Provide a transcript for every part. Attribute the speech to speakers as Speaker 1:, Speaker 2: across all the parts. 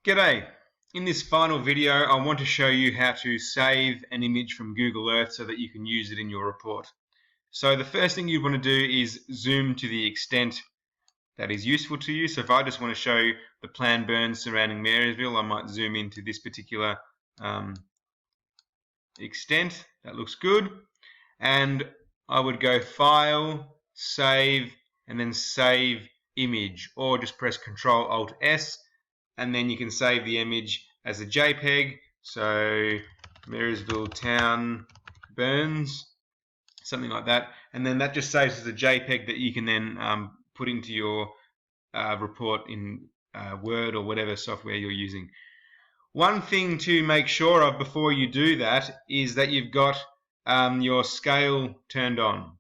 Speaker 1: G'day! In this final video, I want to show you how to save an image from Google Earth so that you can use it in your report. So the first thing you want to do is zoom to the extent that is useful to you. So if I just want to show you the planned burns surrounding Marysville, I might zoom into this particular extent. That looks good. And I would go File, Save, and then Save Image, or just press Ctrl-Alt-S, and then you can save the image as a JPEG. So Marysville Town Burns, something like that, and then that just saves as a JPEG that you can then put into your report in Word or whatever software you're using. One thing to make sure of before you do that is that you've got your scale turned on,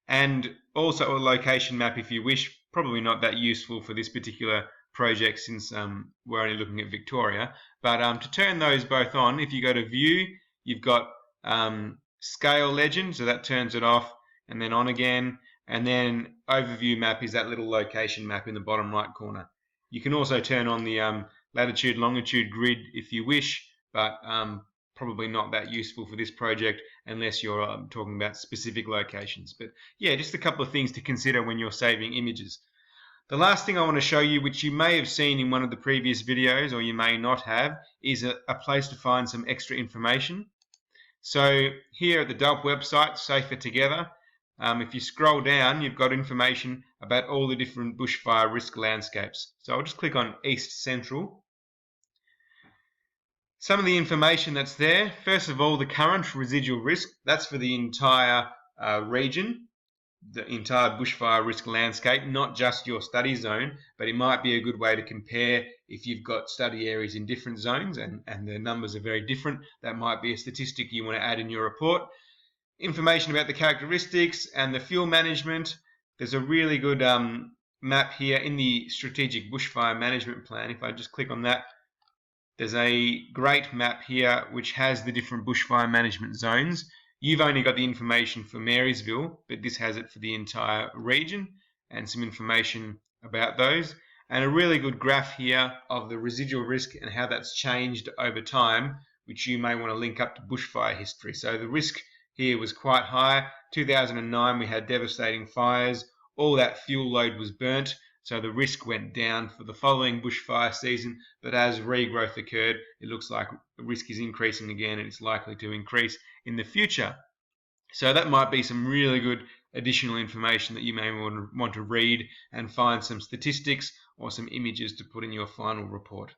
Speaker 1: and also a location map if you wish. Probably not that useful for this particular project since we're only looking at Victoria, but to turn those both on, if you go to View, you've got Scale Legend, so that turns it off, and then on again, and then Overview Map is that little location map in the bottom right corner. You can also turn on the latitude longitude grid if you wish, but probably not that useful for this project unless you're talking about specific locations. But yeah, just a couple of things to consider when you're saving images. The last thing I want to show you, which you may have seen in one of the previous videos or you may not have, is a place to find some extra information. So here at the DULP website, Safer Together, if you scroll down, you've got information about all the different bushfire risk landscapes. So I'll just click on East Central. Some of the information that's there, first of all, the current residual risk, that's for the entire region, the entire bushfire risk landscape, not just your study zone, but it might be a good way to compare if you've got study areas in different zones and the numbers are very different. That might be a statistic you want to add in your report. Information about the characteristics and the fuel management. There's a really good map here in the Strategic Bushfire Management Plan. If I just click on that, there's a great map here which has the different bushfire management zones. You've only got the information for Marysville, but this has it for the entire region and some information about those. And a really good graph here of the residual risk and how that's changed over time, which you may want to link up to bushfire history. So the risk here was quite high. 2009 we had devastating fires. All that fuel load was burnt. So the risk went down for the following bushfire season, but as regrowth occurred, it looks like the risk is increasing again and it's likely to increase in the future. So that might be some really good additional information that you may want to read and find some statistics or some images to put in your final report.